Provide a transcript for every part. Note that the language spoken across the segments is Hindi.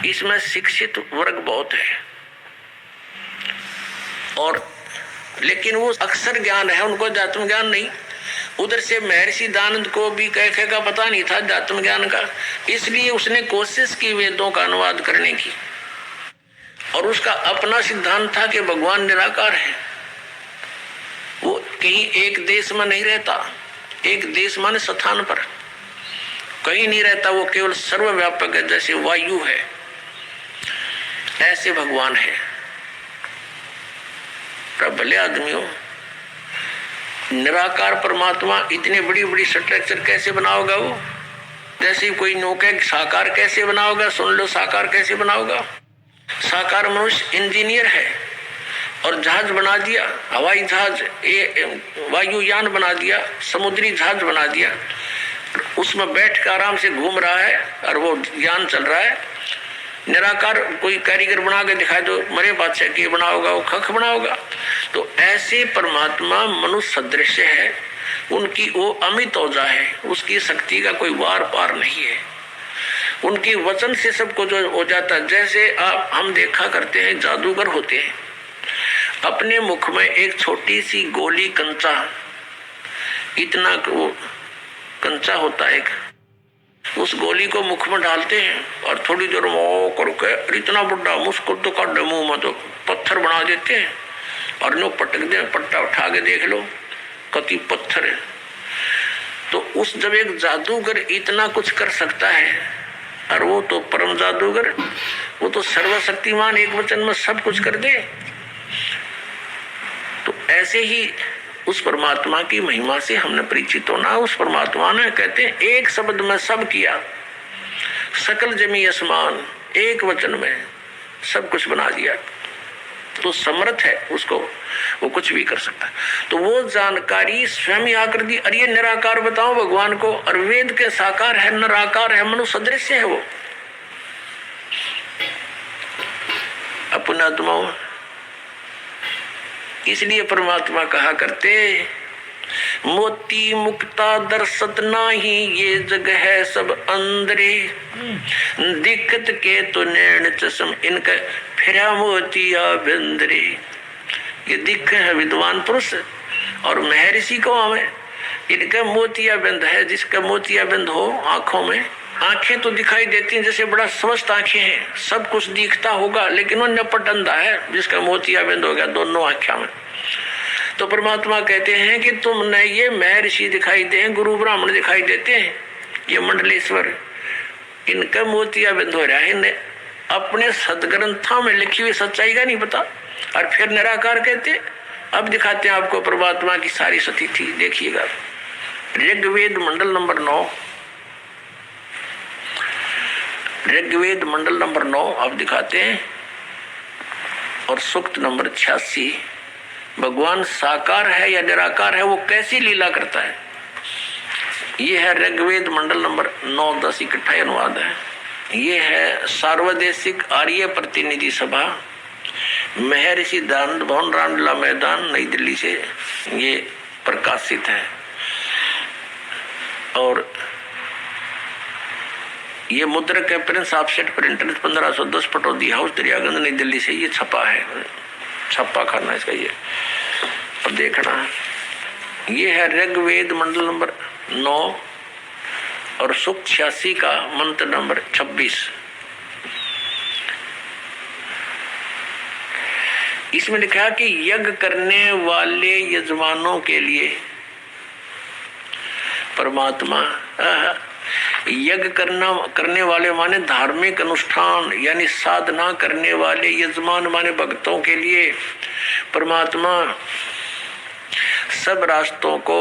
इसमें शिक्षित वर्ग बहुत है, और लेकिन वो अक्षर ज्ञान है, उनको अध्यात्म ज्ञान नहीं। उधर से महर्षि दानंद को भी कैसे का पता नहीं था अध्यात्म ज्ञान का, इसलिए उसने कोशिश की वेदों का अनुवाद करने की, और उसका अपना सिद्धांत था कि भगवान निराकार है। वो कहीं एक देश में नहीं रहता, एक देश माने स्थान पर कहीं नहीं रहता, वो केवल सर्वव्यापक है, जैसे वायु है ऐसे भगवान है। भले आदमी हो, निराकार परमात्मा इतने बड़ी बड़ी स्ट्रक्चर कैसे बनाओगा वो? जैसे कोई नौका साकार कैसे बनाओगा? सुन लो, साकार कैसे बनाओगा? साकार मनुष्य इंजीनियर है और जहाज बना दिया, हवाई जहाज, वायुयान बना दिया, समुद्री जहाज बना दिया, उसमें बैठ कर आराम से घूम रहा है और वो यान चल रहा है। निराकार कोई कारीगर बना के दिखाए तो मरे बादशाह की बनाओगा, वो खख बनाओगा। तो ऐसे परमात्मा मनुष्य सदृश है, उनकी वो अमित औजा है, उसकी शक्ति का कोई वार पार नहीं है, उनकी वचन से सबको जो हो जाता है। जैसे हम देखा करते हैं जादूगर होते हैं, अपने मुख में एक छोटी सी गोली कंचा, इतना वो कंचा होता है, उस गोली को मुख में डालते हैं और थोड़ी देर में ओ करके इतना बड़ा मुस्कुर तो काट मुंह में तो पत्थर बना देते हैं और नो पटक दे, पट्टा उठा के देख लो कति पत्थर है। तो उस जब एक जादूगर इतना कुछ कर सकता है, और वो तो परम जादूगर, वो तो सर्वशक्तिमान, एक वचन में सब कुछ कर दे। तो ऐसे ही उस परमात्मा की महिमा से हमने परिचित होना। उस परमात्मा ने कहते हैं एक शब्द में सब किया, सकल जमी आसमान, एक वचन में सब कुछ बना दिया। तो समर्थ है, उसको वो कुछ भी कर सकता है। तो वो जानकारी स्वयं आकर दी। अरे निराकार बताओ भगवान को, और वेद के साकार है, निराकार है, मनुष्य सदृश है वो अपना आत्मा। इसलिए परमात्मा कहा करते, मोती मुक्ता दर्शत नाही, ये जग है सब अंदरे, दिक्कत के तो नैन चश्म, इनका फिरा मोतिया बिंदरे। ये दिक्क है विद्वान पुरुष और महर्षि को हमें, इनका मोतिया बिंद है, जिसका मोतिया बिंद हो आंखों में। आंखें तो दिखाई देती हैं, जैसे बड़ा स्वस्थ आंखें हैं, सब कुछ दिखता होगा, लेकिन वो नपट अंधा है जिसका मोतिया बिंद हो गया दोनों आंखों में। तो परमात्मा कहते हैं कि तुमने ये महर्षि दिखाई दे, गुरु ब्राह्मण दिखाई देते हैं, ये मंडलेश्वर, इनका मोतिया बिंद हो रहा है, इन्हें अपने सदग्रंथों में लिखी हुई सच्चाई का नहीं पता। और फिर निराकार कहते। अब दिखाते हैं आपको परमात्मा की सारी स्थिति, देखिएगा ऋग्वेद मंडल नंबर 9, ऋग्वेद मंडल नंबर 9 अब दिखाते हैं, और सूक्त नंबर 86। भगवान साकार है या निराकार है, वो कैसी लीला करता है। ये है ऋग्वेद मंडल नंबर 9, 10 इकट्ठा अनुवाद है। ये है सार्वदेशिक आर्य प्रतिनिधि सभा, महर्षि दानंद भवन, रामलीला मैदान, नई दिल्ली से ये प्रकाशित है। और ये मुद्रक है Prince offset printer, 1510 Pataudi house, Daryaganj, नई दिल्ली से ये छपा है। छप्पा खाना इसका ये, और देखना ये है ऋग्वेद मंडल नंबर 9 और सूक्त 86 का मंत्र नंबर 26। इसमें लिखा कि यज्ञ करने वाले यजमानों के लिए परमात्मा, यज्ञ करने वाले माने धार्मिक अनुष्ठान यानी साधना करने वाले, यजमान माने भक्तों के लिए परमात्मा सब रास्तों को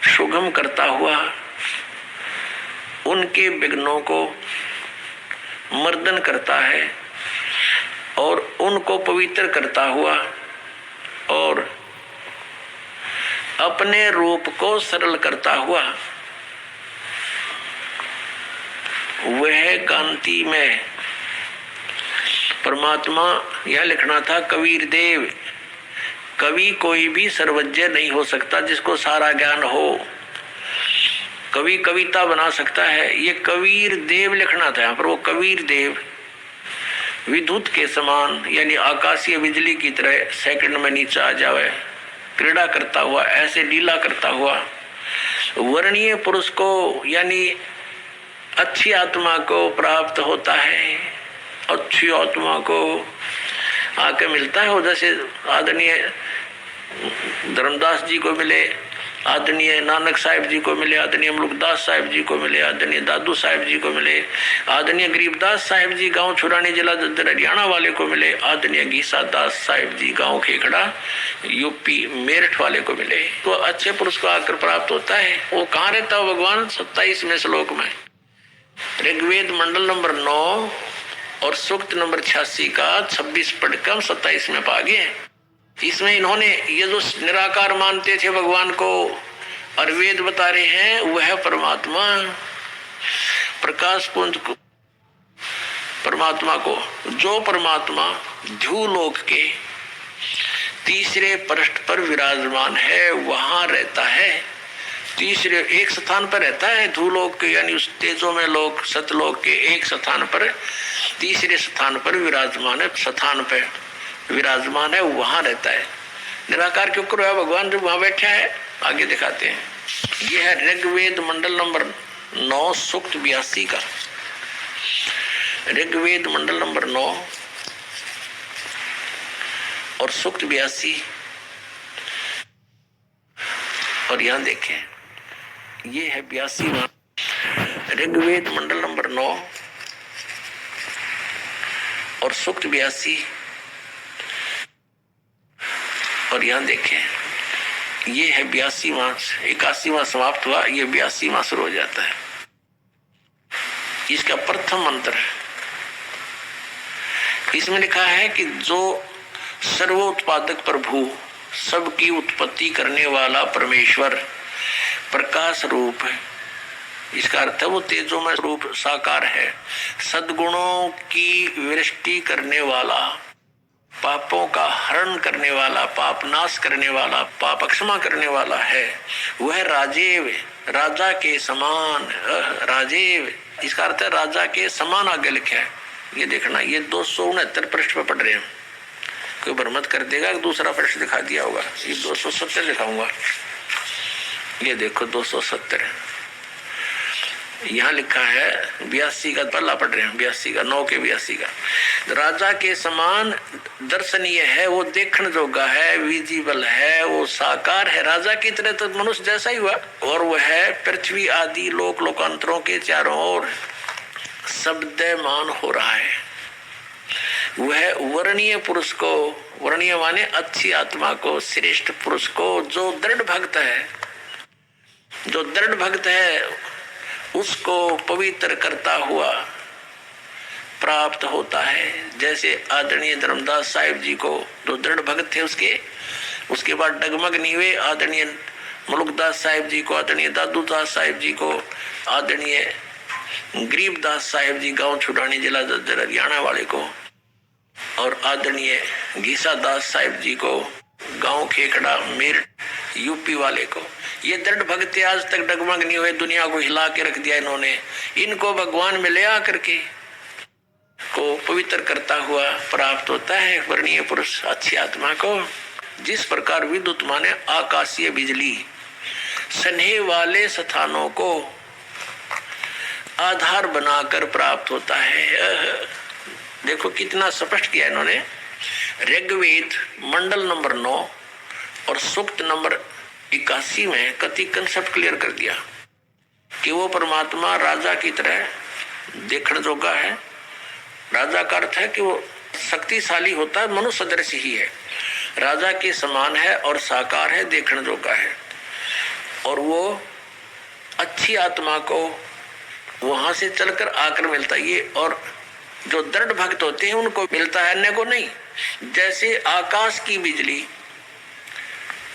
सुगम करता हुआ, उनके विघ्नों को मर्दन करता है और उनको पवित्र करता हुआ, और अपने रूप को सरल करता हुआ वह कांति में परमात्मा। यह लिखना था कबीर देव, कवि कोई भी सर्वज्ञ नहीं हो सकता जिसको सारा ज्ञान हो। कवि कविता बना सकता है, ये कबीर देव लिखना था यहाँ पर। वो कबीर देव विद्युत के समान यानी आकाशीय बिजली की तरह सेकंड में नीचे आ जावे, क्रीड़ा करता हुआ, ऐसे लीला करता हुआ वर्णीय पुरुष को यानी अच्छी आत्मा को प्राप्त होता है। अच्छी आत्मा को आके मिलता है। वो जैसे आदरणीय धर्मदास जी को मिले, आदरणीय नानक साहिब जी को मिले, आदरणीय मुल्कदास साहिब जी को मिले, आदरणीय दादू साहिब जी को मिले, आदरणीय गरीबदास साहिब जी गांव छुरानी जिला दद्दर हरियाणा वाले को मिले, आदरणीय गीसा दास साहिब जी गांव खेखड़ा यूपी मेरठ वाले को मिले। तो अच्छे पुरुष को आकर प्राप्त होता है। वो कहाँ रहता है भगवान? 27वें श्लोक में ऋग्वेद मंडल नंबर 9 और सूक्त नंबर 86 का 26 पढ़कर हम 27 में पा गए। इसमें इन्होंने ये जो निराकार मानते थे भगवान को और वेद बता रहे हैं वह परमात्मा प्रकाश पुंज को, परमात्मा को, जो परमात्मा ध्युलोक के तीसरे पृष्ठ पर विराजमान है वहां रहता है। तीसरे एक स्थान पर रहता है ध्युलोक के यानी उस तेजो में लोक सतलोक के एक स्थान पर, तीसरे स्थान पर विराजमान है, स्थान पर विराजमान है, वहां रहता है। निराकार क्यों करो है भगवान जब वहां बैठा है? आगे दिखाते हैं। यह है ऋग्वेद मंडल नंबर 9 सूक्त 82 का। ऋग्वेद मंडल नंबर 9 और सूक्त 82 और यहां देखें ये है 82वां ऋग्वेद मंडल नंबर 9 और सूक्त 82 और यहां देखें ये है 82वां, 81वां समाप्त हुआ, ये 82वां शुरू हो जाता है। इसका प्रथम मंत्र है। इसमें लिखा है कि जो सर्वोत्पादक प्रभु, सबकी उत्पत्ति करने वाला परमेश्वर प्रकाश रूप है। इसका अर्थ है वो तेजोमय रूप साकार है, सद्गुणों की वृष्टि करने वाला, पापों का हरण करने वाला, पाप नाश करने वाला, पाप क्षमा करने वाला है। वह राजेव, राजा के समान, राजेव इसका अर्थ है राजा के समान आगे लिखा है। ये देखना, ये 269 पृष्ठ पर पढ़ रहे हैं। कोई भ्रमत कर देगा कि दूसरा पृष्ठ दिखा दिया होगा। ये 270 दिखाऊंगा। ये देखो 270 यहाँ लिखा है। 82 का पल्ला पढ़ रहे हैं, 82 का 9 के 82 का। राजा के समान दर्शनीय है, वो देखने जोगा है, विजिबल है, वो साकार है। राजा की तरह तो मनुष्य जैसा ही हुआ। और वह है पृथ्वी आदि लोक लोकांतरों के चारों ओर शब्दमान हो रहा है। वह वर्णीय पुरुष को, वर्णीय माने अच्छी आत्मा को, श्रेष्ठ पुरुष को, जो दृढ़ भक्त है, जो दृढ़ भक्त है उसको पवित्र करता हुआ प्राप्त होता है। जैसे आदरणीय धर्मदास साहिब जी को जो दृढ़ भक्त थे उसके बाद डगमग नहीं हुए। आदरणीय मुल्कदास साहिब जी को, आदरणीय दादू दास साहिब जी को, आदरणीय गरीबदास साहिब जी गांव छुड़ानी जिला दद्दर हरियाणा वाले को, और आदरणीय गीसा दास साहिब जी को गांव खेखड़ा मेरठ यूपी वाले को। ये दृढ़ भक्ति आज तक डगमग नहीं हुए, दुनिया को हिला के रख दिया इन्होंने। इनको भगवान में ले आकर के को पवित्र करता हुआ प्राप्त होता है वर्णीय पुरुष अच्छी आत्मा को। जिस प्रकार विद्युत माने आकाशीय बिजली स्नेह वाले स्थानों को आधार बनाकर प्राप्त होता है। देखो कितना स्पष्ट किया इन्होंने। ऋग्वेद मंडल नंबर 9 और सूक्त नंबर 81 में कति कंसेप्ट क्लियर कर दिया कि वो परमात्मा राजा की तरह देखने जोगा है। राजा का अर्थ है कि वो शक्तिशाली होता है, मनुष्य सदृश ही है, राजा के समान है और साकार है, देखने जोगा है। और वो अच्छी आत्मा को वहां से चलकर आकर मिलता है ये। और जो दृढ़ भक्त होते हैं उनको मिलता है, अन्य को नहीं। जैसे आकाश की बिजली,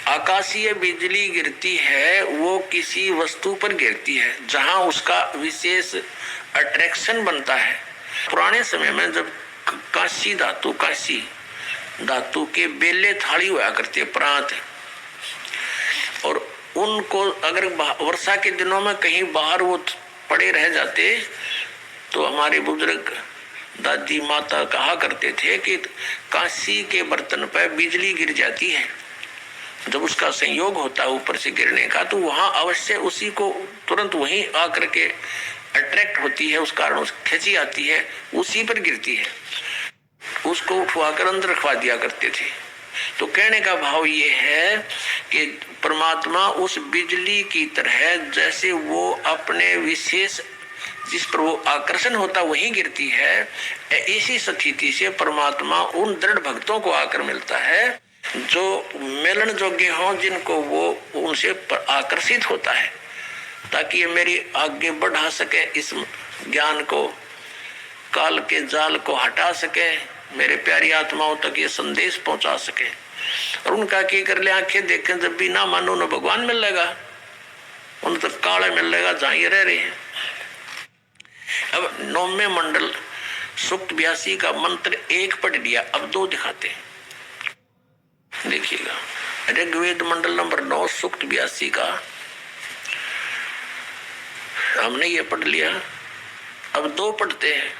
आकाशीय बिजली गिरती है, वो किसी वस्तु पर गिरती है जहां उसका विशेष अट्रैक्शन बनता है। पुराने समय में जब कांसी धातु के बेले थाली हुआ करते प्रांत, और उनको अगर वर्षा के दिनों में कहीं बाहर वो पड़े रह जाते तो हमारे बुजुर्ग दादी माता कहा करते थे कि कांसी के बर्तन पर बिजली गिर जाती है, जब उसका संयोग होता है ऊपर से गिरने का तो वहां अवश्य उसी को तुरंत वहीं आकर के अट्रैक्ट होती है, उस कारण खींची आती है, उसी पर गिरती है। उसको उठवाकर अंदर रखवा दिया करते थे। तो कहने का भाव ये है कि परमात्मा उस बिजली की तरह जैसे वो अपने विशेष जिस पर वो आकर्षण होता वहीं गिरती है, इसी स्थिति से परमात्मा उन दृढ़ भक्तों को आकर मिलता है जो मिलन योग्य हों, जिनको वो उनसे आकर्षित होता है, ताकि ये मेरी आगे बढ़ा सके, इस ज्ञान को, काल के जाल को हटा सके, मेरे प्यारी आत्माओं तक ये संदेश पहुंचा सके। और उनका क्या कर ले, आंखें देखें जब भी ना मानो न भगवान मिलेगा, उन तक काला मिलेगा जहां ये रह रहे हैं। अब 9वें मंडल सूक्त 82 का मंत्र 1 पढ़ लिया, अब 2 दिखाते हैं, देखिएगा। ऋग्वेद मंडल नंबर 9 सूक्त 82 का हमने ये पढ़ लिया, अब 2 पढ़ते हैं।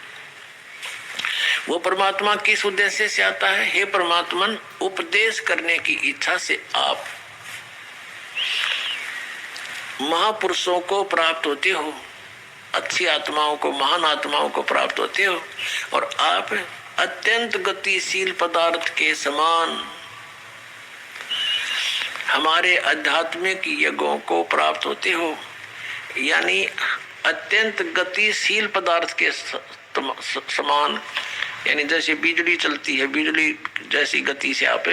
वो परमात्मा किस उद्देश्य से आता है? हे परमात्मन, उपदेश करने की इच्छा से आप महापुरुषों को प्राप्त होते हो, अच्छी आत्माओं को, महान आत्माओं को प्राप्त होते हो, और आप अत्यंत गतिशील पदार्थ के समान हमारे आध्यात्मिक यज्ञों को प्राप्त होते हो। यानी अत्यंत गतिशील पदार्थ के समान, यानी जैसे बिजली चलती है, बिजली जैसी गति से आप,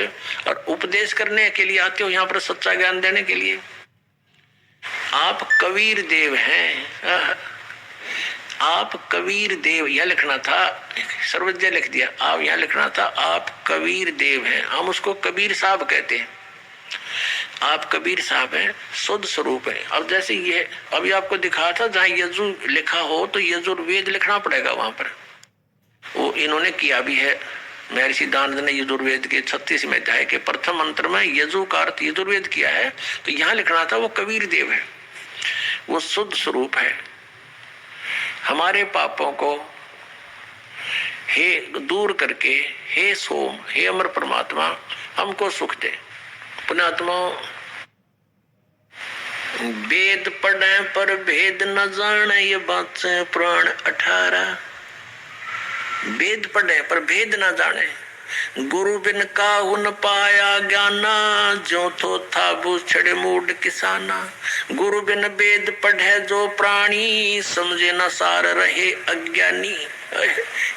और उपदेश करने के लिए आते हो, यहाँ पर सच्चा ज्ञान देने के लिए। आप कबीर देव हैं, आप कबीर देव, यह लिखना था, सर्वज्ञ लिख दिया, आप यहाँ लिखना था आप कबीर देव हैं। हम उसको कबीर साहब कहते हैं, आप कबीर साहब हैं, शुद्ध स्वरूप है। अब जैसे ये अभी आपको दिखा था, जहाँ यजु लिखा हो तो यजुर्वेद लिखना पड़ेगा वहां पर, वो इन्होंने किया भी है। महर्षि दानंद ने यजुर्वेद के 36वें अध्याय के प्रथम मंत्र में यजु का अर्थ यजुर्वेद किया है, तो यहाँ लिखना था वो कबीर देव है, वो शुद्ध स्वरूप है। हमारे पापों को हे दूर करके, हे सोम, हे अमर परमात्मा, हमको सुख दे। पुण्यात्मा, वेद पढ़े पर भेद न जाने, ये बात से पुराण 18। वेद पढ़े पर भेद न जाने, गुरु बिन काहू न पाया ज्ञाना, जो तो था बूछड़े मूड किसाना। गुरु बिन वेद पढ़े जो प्राणी, समझे न सार रहे अज्ञानी।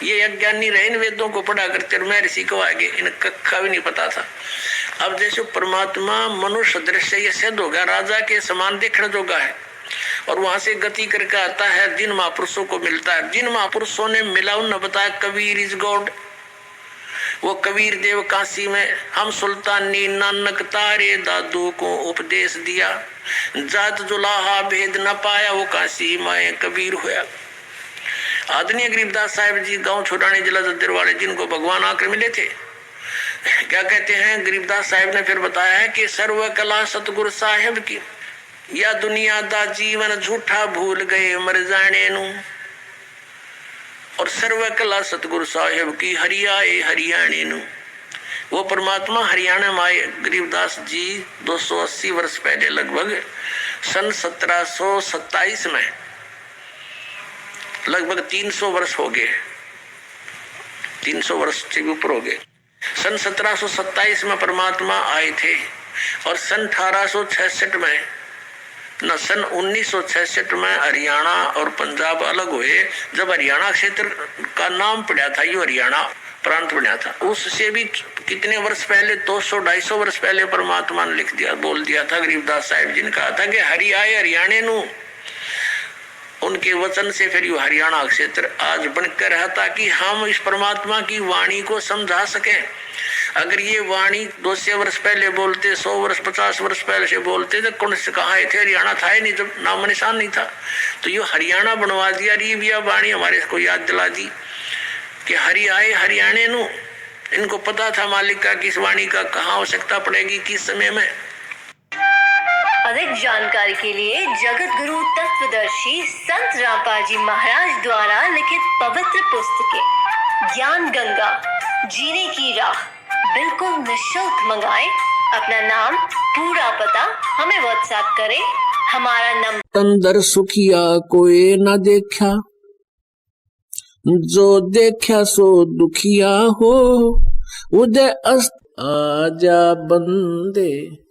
ये अज्ञानी रहे इन वेदों को पढ़ा करते, महर्षि को आगे इन कक्का भी नहीं पता था। अब जैसे परमात्मा मनुष्य दृश्य ये सिद्ध हो गया, राजा के समान देखने जोगा है, और वहां से गति करके आता है, जिन महापुरुषों को मिलता है, जिन महापुरुषों ने मिला उन्होंने बताया कबीर इज गॉड। वो कबीर देव काशी में हम सुल्तानी नानक तारे दादू को उपदेश दिया, जात जुलाहा भेद न पाया, वो काशी माए कबीर हुआ। आदरणीय गरीबदास साहिब जी गांव छोटानी जिला जद्दर वाले, जिनको भगवान आकर मिले थे, क्या कहते हैं गरीबदास साहिब ने फिर बताया है कि सर्व कला सतगुरु साहिब की, या दुनिया दा जीवन झूठा भूल गए मर जाने नू, और सर्व कला सतगुरु साहिब की हरियाए हरियाणे नू। वो परमात्मा हरियाणा में आए गरीबदास जी 280 वर्ष पहले, लगभग सन 1727 में, लगभग 300 वर्ष हो गए, 300 वर्ष से ऊपर हो गए। सन 1727 में परमात्मा आए थे, और सन 1866 में न सन 1966 में हरियाणा और पंजाब अलग हुए। जब हरियाणा क्षेत्र का नाम पड़ा था, ये हरियाणा प्रांत बना था, उससे भी कितने वर्ष पहले, 200-250 वर्ष पहले परमात्मा ने लिख दिया, बोल दिया था। गरीबदास साहिब जी ने कहा था कि हरि आए हरियाणे नू। उनके वचन से फिर यू हरियाणा क्षेत्र आज बनकर रहा, ताकि हम इस परमात्मा की वाणी को समझा सके। अगर ये वाणी 200 वर्ष पहले बोलते, 100 वर्ष 50 वर्ष पहले से बोलते, तो कौन से कहा थे, हरियाणा था ही नहीं, जब नाम निशान नहीं था। तो ये हरियाणा बनवा दिया, रिविया वाणी हमारे को याद दिला दी कि हरि आए हरियाणे नू। इनको पता था मालिक का किस वाणी का कहाँ आवश्यकता पड़ेगी, किस समय में। अधिक जानकारी के लिए जगत गुरु तत्वदर्शी संत रामपाल जी महाराज द्वारा लिखित पवित्र पुस्तकें ज्ञान गंगा जीने की राह बिल्कुल निःशुल्क मंगाएं। अपना नाम पूरा पता हमें व्हाट्सएप करें। हमारा नंबर अंदर सुखिया कोई न देखा, जो देखा सो दुखिया हो। उदय अस्त आजा बंदे